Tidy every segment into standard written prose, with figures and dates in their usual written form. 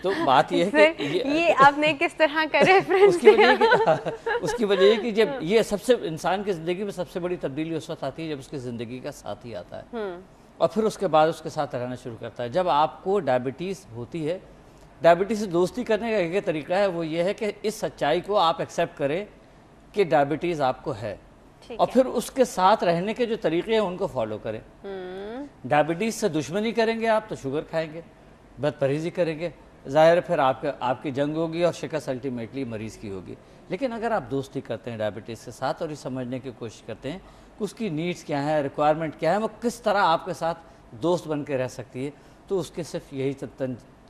तो बात ये है कि ये आपने किस तरह का रेफरेंस उसकी वजह ये कि जब ये सबसे इंसान की ज़िंदगी में सबसे बड़ी तब्दीली उस वक्त आती है जब उसकी ज़िंदगी का साथी आता है और फिर उसके बाद उसके साथ रहना शुरू करता है। जब आपको डायबिटीज़ होती है, डायबिटीज़ से दोस्ती करने का एक तरीका है, वो ये है कि इस सच्चाई को आप एक्सेप्ट करें कि डायबिटीज़ आपको है और फिर उसके साथ रहने के जो तरीके हैं उनको फॉलो करें। डायबिटीज़ से दुश्मनी करेंगे आप तो शुगर खाएंगे, बदपरहेज़ी करेंगे, ज़ाहिर फिर आपकी जंग होगी और शिकस्त अल्टीमेटली मरीज़ की होगी। लेकिन अगर आप दोस्ती करते हैं डायबिटीज़ के साथ और ये समझने की कोशिश करते हैं कि उसकी नीड्स क्या है, रिक्वायरमेंट क्या है, वो किस तरह आपके साथ दोस्त बन के रह सकती है, तो उसके सिर्फ यही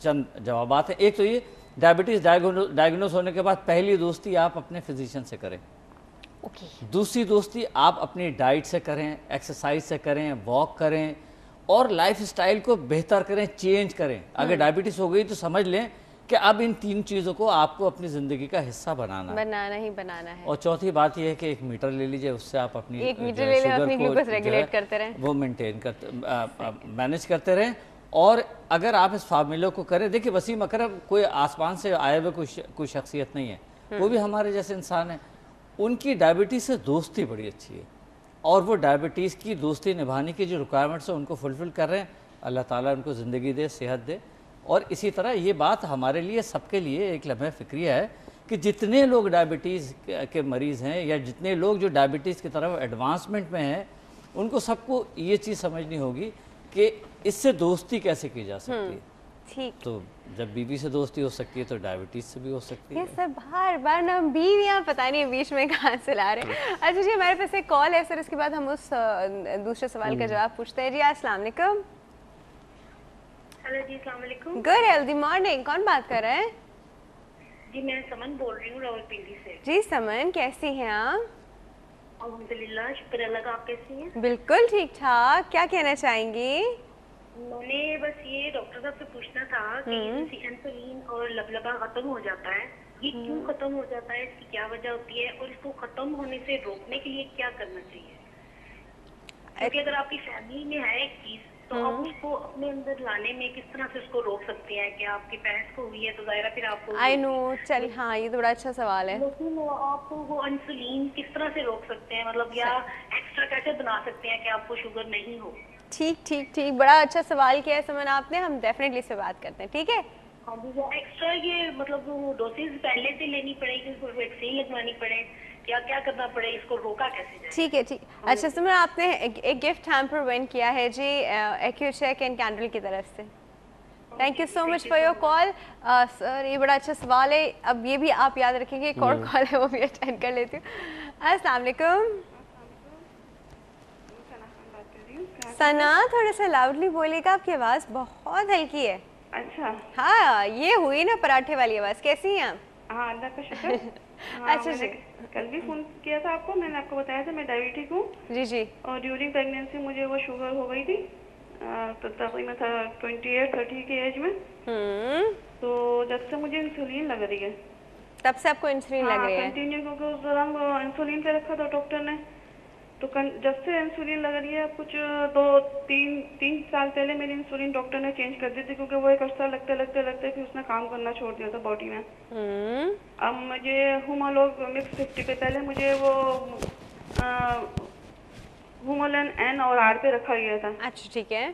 चंद जवाबात हैं। एक तो ये, डायबिटीज़ डायग्नोस होने के बाद पहली दोस्ती आप अपने फिजिशियन से करें। दूसरी दोस्ती आप अपनी डाइट से करें, एक्सरसाइज से करें, वॉक करें और लाइफस्टाइल को बेहतर करें, चेंज करें। अगर डायबिटीज़ हो गई तो समझ लें कि अब इन 3 चीज़ों को आपको अपनी ज़िंदगी का हिस्सा बनाना है। और चौथी बात यह है कि एक मीटर ले लीजिए, उससे आप अपनी शुगर को वो मेंटेन करते मैनेज करते रहें। और अगर आप इस फार्मूले को करें, देखिए वसीम अकरम कोई आसमान से आए हुए कोई शख्सियत नहीं है, वो भी हमारे जैसे इंसान है। उनकी डायबिटीज़ से दोस्ती बड़ी अच्छी है और वो डायबिटीज़ की दोस्ती निभाने की जो रिक्वायरमेंट्स है उनको फुलफ़िल कर रहे हैं। अल्लाह ताला उनको ज़िंदगी दे, सेहत दे। और इसी तरह ये बात हमारे लिए, सबके लिए एक लम्हे फ़िक्रिया है कि जितने लोग डायबिटीज़ के मरीज़ हैं या जितने लोग जो डायबिटीज़ की तरफ एडवांसमेंट में हैं, उनको सबको ये चीज़ समझनी होगी कि इससे दोस्ती कैसे की जा सकती है। ठीक, तो जब बीवी से दोस्ती हो सकती है तो डायबिटीज से भी हो सकती है। ये सब बार बार ना बीवियाँ पता नहीं बीच में कहाँ से ला रहे हैं। अच्छा जी, हमारे पास एक कॉल है सर, इसके बाद हम उस दूसरे सवाल का जवाब पूछते हैं। जी अस्सलाम वालेकुम। हेलो जी, अस्सलाम वालेकुम। गुड हेल्दी मॉर्निंग, कौन बात कर रहे हैं? जी मैं समन बोल रही हूँ रावलपिंडी से। जी समन, कैसी हैं आप? अल्हम्दुलिल्लाह, शुक्र अल्लाह का। आप कैसी हैं? बिल्कुल ठीक ठाक। क्या कहना चाहेंगी? मैंने बस ये डॉक्टर साहब से पूछना था कि इंसुलिन और लबलबा खत्म हो जाता है, ये क्यों खत्म हो जाता है, इसकी क्या वजह होती है और इसको खत्म होने से रोकने के लिए क्या करना चाहिए? क्योंकि अगर आपकी फैमिली में है एक चीज तो आप उसको अपने अंदर लाने में किस तरह से उसको रोक सकते हैं? कि आपकी भैंस को हुई है तो जाहिर है फिर आपको। आई नो, चल हाँ, ये तो बड़ा अच्छा सवाल है। लेकिन आप वो इंसुलिन किस तरह से रोक सकते हैं, मतलब या एक्स्ट्रा कैसे बना सकते हैं कि आपको शुगर नहीं हो? ठीक ठीक ठीक, बड़ा अच्छा सवाल किया है समन आपने, हम डेफिनेटली से बात करते हैं, ठीक है? हाँ जी, वो एक्स्ट्रा ये मतलब वो डोसेज पहले से लेनी पड़ेगी, इसको वैक्सीन लगवानी पड़े या क्या करना पड़े, इसको रोका कैसे जाए? ठीक है, ठीक। अच्छा समन, आपने एक गिफ्ट हैम्पर विन किया है जी एक्यूचेक एंड कैंडल की तरफ से। Thank you so much for your call sir, ये बड़ा अच्छा सवाल है। अब ये भी आप याद रखेंगे, एक और कॉल है वो भी अटेंड कर लेती हूँ। अस्सलाम वालेकुम। सना, थोड़ा सा लाउडली बोलिएगा, आपकी आवाज़ बहुत हल्की है। अच्छा हाँ, ये हुई ना पराठे वाली आवाज़। कैसी हैं आप? हाँ, अल्लाह का शुक्र। हाँ, अच्छा जी, कल भी फोन किया था आपको, मैंने आपको बताया था मैं डायबिटिक हूँ। जी जी। और ड्यूरिंग प्रेगनेंसी मुझे वो शुगर हो गई थी, तो तकरीबन था 28-30 की एज में। तो जब से मुझे इंसुलिन लग रही है। तब से आपको इंसुलिन लग रही है? कंटिन्यू, क्योंकि उस दौरान इंसुलिन पे रखा था डॉक्टर ने। तो जब से इंसुलिन लग रही है, कुछ 2-3 साल पहले मेरी इंसुलिन डॉक्टर ने चेंज कर दी थी, क्योंकि वो एक अर्सा लगते फिर उसने काम करना छोड़ दिया था बॉडी में। अब मुझे हुमालोग मिक्स 50 पे, पहले मुझे वो हुमालन एन और आर पे रखा गया था। अच्छा ठीक है।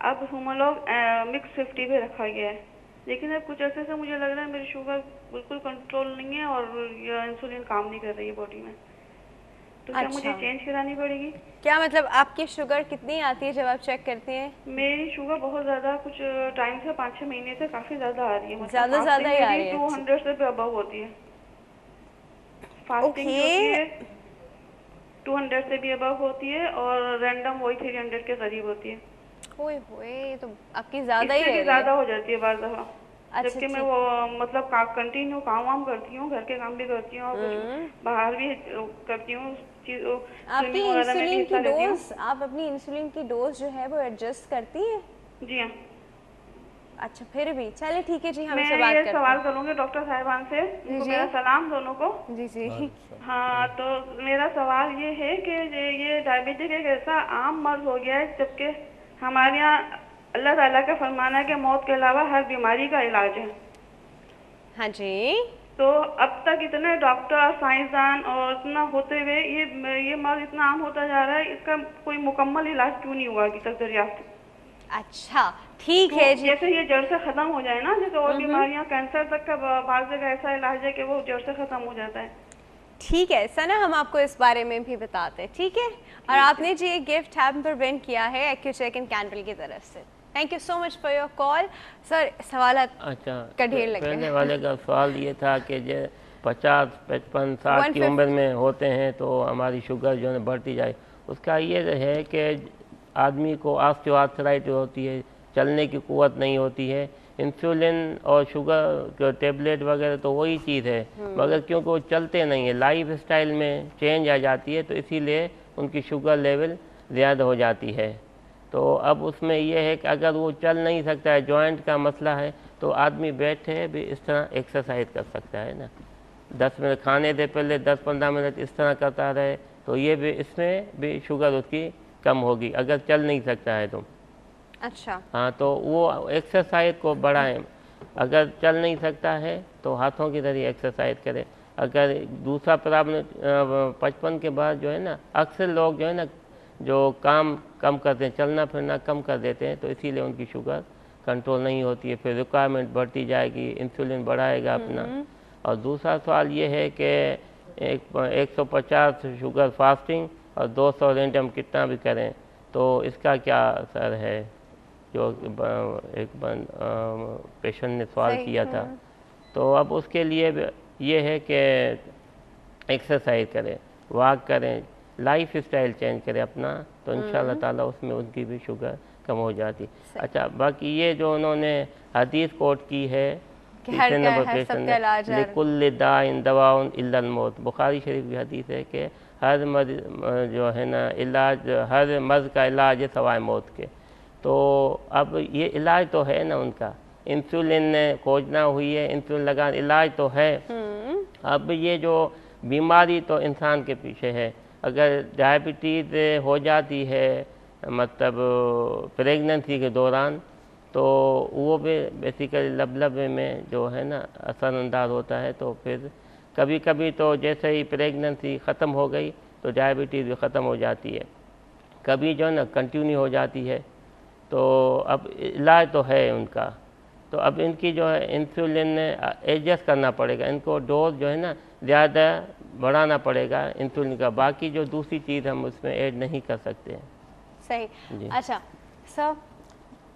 अब हुमालोग मिक्स 50 पे रखा गया है। लेकिन अब कुछ ऐसे से मुझे लग रहा है मेरी शुगर बिल्कुल कंट्रोल नहीं है और ये इंसुलिन काम नहीं कर रही है बॉडी में। तो क्या मुझे चेंज करानी पड़ेगी? क्या मतलब आपकी शुगर कितनी आती है जब आप चेक करती हैं? मेरी शुगर बहुत ज्यादा, कुछ टाइम से 5-6 महीने से काफी ज्यादा आ रही है। ज्यादा ही आ रही है? 200 से भी अबव होती है। फास्टिंग होती है 200 से भी अबव होती है और रैंडम वही 300 के करीब होती है। ओए होए, तो आपकी ज्यादा ही है। ज्यादा हो जाती है बार दफा। अच्छा, जबकि मैं वो मतलब कंटिन्यू काम वाम करती हूँ, घर के काम भी करती हूँ और कुछ बाहर भी करती हूँ। आपकी इंसुलिन की डोज, आप अपनी इंसुलिन की डोज जो है वो एडजस्ट करती है? जी हाँ। अच्छा, फिर भी चलिए ठीक है जी, हम मैं ये सवाल करूँगी डॉक्टर साहिबान से, मेरा सलाम दोनों को। जी जी। हाँ, तो मेरा सवाल ये है कि ये डायबिटिक एक ऐसा आम मर्ज हो गया है, जबकि हमारे यहाँ अल्लाह ताला का फरमाना है कि मौत के अलावा हर बीमारी का इलाज है। हाँ जी। तो अब तक इतने डॉक्टर, साइंसदान और इतना होते हुए ये मर्ज इतना आम होता जा रहा है, इसका कोई मुकम्मल इलाज क्यों नहीं हुआ अभी तक दरियाफ्त? अच्छा, ठीक तो है जी। जैसे ये जड़ से खत्म हो जाए ना, जैसे और बीमारियां, कैंसर तक का बाज़ जगह ऐसा इलाज है कि वो जड़ से खत्म हो जाता है। ठीक है सना, हम आपको इस बारे में भी बताते हैं, ठीक है। और आपने जी एक गिफ्ट हैम्पर विन किया है एक्यूचेक एंड कैंडल की तरफ से। Thank you so much for your call. Sir सवाल अच्छा, का ढेर लग पहले गया। वाले का सवाल ये था कि जो 50, 55, 60 की 150 उम्र में होते हैं तो हमारी शुगर जो है बढ़ती जाए। उसका ये है कि आदमी को ऑस्टियोआर्थराइटिस होती है, चलने की कुव्वत नहीं होती है। इंसुलिन और शुगर के टेबलेट वगैरह तो वही चीज़ है, मगर क्योंकि वो चलते नहीं है, लाइफ स्टाइल में चेंज आ जाती है, तो इसीलिए उनकी शुगर लेवल ज़्यादा हो जाती है। तो अब उसमें यह है कि अगर वो चल नहीं सकता है, जॉइंट का मसला है, तो आदमी बैठे भी इस तरह एक्सरसाइज कर सकता है ना। 10 मिनट खाने से पहले 10-15 मिनट इस तरह करता रहे, तो ये भी इसमें भी शुगर उसकी कम होगी, अगर चल नहीं सकता है तो। अच्छा, हाँ, तो वो एक्सरसाइज को बढ़ाएं। अगर चल नहीं सकता है तो हाथों की तरह एक्सरसाइज करें। अगर दूसरा प्रॉब्लम 55 के बाद जो है ना, अक्सर लोग जो है ना जो काम कम करते हैं, चलना फिरना कम कर देते हैं, तो इसीलिए उनकी शुगर कंट्रोल नहीं होती है, फिर रिक्वायरमेंट बढ़ती जाएगी, इंसुलिन बढ़ाएगा अपना। और दूसरा सवाल ये है कि 150 शुगर फास्टिंग और 200 रेंडम कितना भी करें तो इसका क्या असर है, जो एक पेशेंट ने सवाल किया था। तो अब उसके लिए ये है कि एक्सरसाइज करें, वॉक करें, लाइफ स्टाइल चेंज करें अपना, तो इंशाल्लाह ताला उसमें उनकी भी शुगर कम हो जाती। अच्छा, बाकी ये जो उन्होंने हदीस कोट की है कि हर का है सबका इलाज है, लिकुल्लि दाइन दवाउन इल्लल मौत, बुखारी शरीफ की हदीस है कि हर मर्ज जो है ना इलाज, हर मर्ज का इलाज है सवाए मौत के। तो अब ये इलाज तो है ना उनका, इंसुलिन खोजना हुई है, इंसुलिन लगा, इलाज तो है। अब ये जो बीमारी तो इंसान के पीछे है। अगर डायबिटीज़ हो जाती है मतलब प्रेगनेंसी के दौरान, तो वो भी बेसिकली लबलबे में जो है ना असरअंदाज होता है। तो फिर कभी कभी तो जैसे ही प्रेगनेंसी ख़त्म हो गई तो डायबिटीज़ भी ख़त्म हो जाती है, कभी जो है ना कंटिन्यू हो जाती है। तो अब इलाज तो है उनका, तो अब इनकी जो है इंसुलिन एडजस्ट करना पड़ेगा, इनको डोज जो है ना ज़्यादा बढ़ाना पड़ेगा इंसुलिन का। बाकी जो दूसरी चीज़ हम उसमें ऐड नहीं कर सकते हैं। सही। अच्छा सर,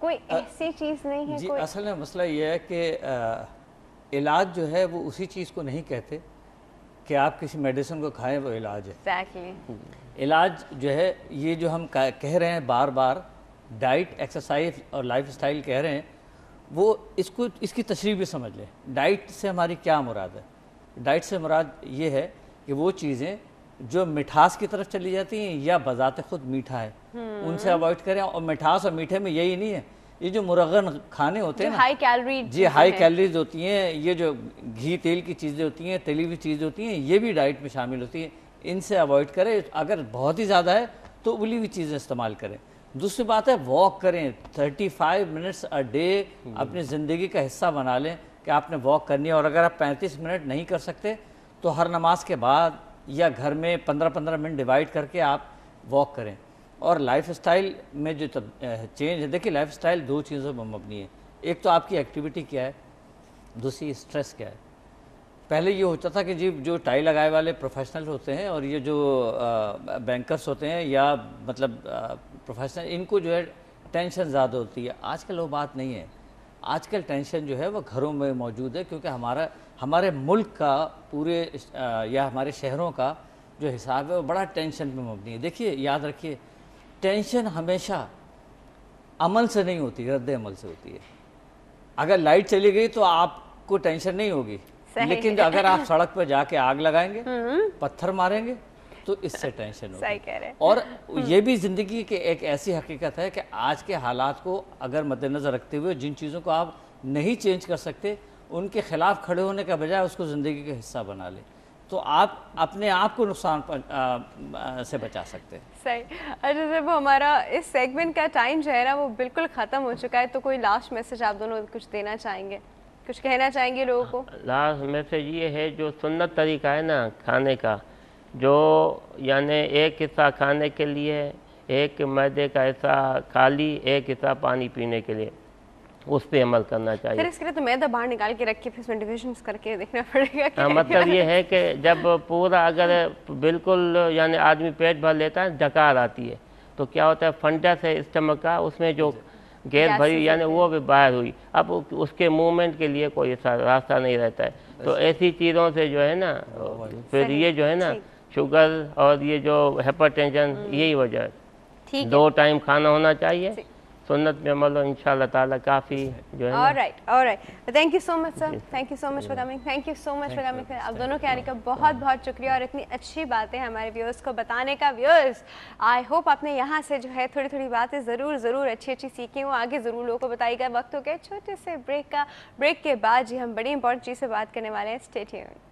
कोई ऐसी चीज़ नहीं है जी, कोई? असल में मसला ये है कि इलाज जो है वो उसी चीज़ को नहीं कहते कि आप किसी मेडिसिन को खाएं वो इलाज है। Exactly. इलाज जो है ये जो हम कह रहे हैं बार बार, डाइट, एक्सरसाइज और लाइफस्टाइल कह रहे हैं, वो इसकी तशरीह भी समझ लें। डाइट से हमारी क्या मुराद है? डाइट से मुराद ये है कि वो चीज़ें जो मिठास की तरफ चली जाती हैं या बजाते खुद मीठा है, उनसे अवॉइड करें। और मिठास और मीठे में यही नहीं है, ये जो मुरगन खाने होते हैं ना, हाई कैलोरी, जी हाई कैलोरीज होती हैं, ये जो घी तेल की चीज़ें होती हैं, तली हुई चीज़ें होती हैं, ये भी डाइट में शामिल होती हैं, इनसे अवॉइड करें। अगर बहुत ही ज़्यादा है तो उबली हुई चीज़ें इस्तेमाल करें। दूसरी बात है वॉक करें, 35 मिनट्स अ डे अपनी ज़िंदगी का हिस्सा बना लें कि आपने वॉक करनी है। और अगर आप 35 मिनट नहीं कर सकते तो हर नमाज के बाद या घर में 15-15 मिनट डिवाइड करके आप वॉक करें। और लाइफस्टाइल में जो चेंज है, देखिए लाइफस्टाइल दो चीज़ों पर मबनी है, एक तो आपकी एक्टिविटी क्या है, दूसरी स्ट्रेस क्या है। पहले ये होता था कि जी जो टाई लगाए वाले प्रोफेशनल होते हैं और ये जो बैंकर्स होते हैं या मतलब प्रोफेशनल, इनको जो है टेंशन ज़्यादा होती है। आजकल वो बात नहीं है, आजकल टेंशन जो है वो घरों में मौजूद है, क्योंकि हमारे मुल्क का पूरे या हमारे शहरों का जो हिसाब है वो बड़ा टेंशन पे मबनी है। देखिए याद रखिए, टेंशन हमेशा अमल से नहीं होती, रद्द अमल से होती है। अगर लाइट चली गई तो आपको टेंशन नहीं होगी, लेकिन अगर आप सड़क पर जाके आग लगाएंगे, पत्थर मारेंगे, तो इससे टेंशन होगी। सही कह रहे हैं। और ये भी ज़िंदगी की एक ऐसी हकीकत है कि आज के हालात को अगर मद्देनज़र रखते हुए जिन चीज़ों को आप नहीं चेंज कर सकते, उनके खिलाफ खड़े होने का बजाय उसको ज़िंदगी का हिस्सा बना लें, तो आप अपने आप को नुकसान से बचा सकते हैं। सही। अच्छा जब हमारा इस सेगमेंट का टाइम जो है ना वो बिल्कुल ख़त्म हो चुका है, तो कोई लास्ट मैसेज आप दोनों कुछ देना चाहेंगे? कुछ कहना चाहेंगे लोगों को? लास्ट मैसेज ये है, जो सुन्नत तरीका है ना खाने का, जो यानी एक हिस्सा खाने के लिए, एक मैदे का हिस्सा खाली, एक हिस्सा पानी पीने के लिए, उस पे अमल करना फिर चाहिए। इसके लिए तो मैदा बाहर निकाल के रख के फिर इसमें डिविजन्स करके देखना पड़ेगा कि मतलब ये है कि जब पूरा अगर बिल्कुल यानी आदमी पेट भर लेता है, डकार आती है, तो क्या होता है फंडस है स्टमक का, उसमें जो गैस भरी यानी वो भी बाहर हुई, अब उसके मूवमेंट के लिए कोई ऐसा रास्ता नहीं रहता है। तो ऐसी चीज़ों से जो है ना फिर ये जो है ना शुगर और ये जो हाइपरटेंशन, यही वजह है। ठीक है। 2 टाइम खाना होना चाहिए, सुन्नत में अमल हो, इंशाल्लाह ताला काफ़ी जो है ना। Alright, thank you so much sir, thank you so much for coming, thank you so much for coming. आप दोनों के आने का बहुत बहुत शुक्रिया और इतनी अच्छी बातें हमारे व्यूअर्स को बताने का। व्यूअर्स, आई होप आपने यहाँ से जो है थोड़ी थोड़ी बातें ज़रूर अच्छी सीखी हूँ, आगे ज़रूर लोगों को बताइएगा। वक्त हो गया छोटे से ब्रेक का, ब्रेक के बाद जी हम बड़ी इंपॉर्टेंट चीज़ से बात करने वाले हैं। Stay tuned.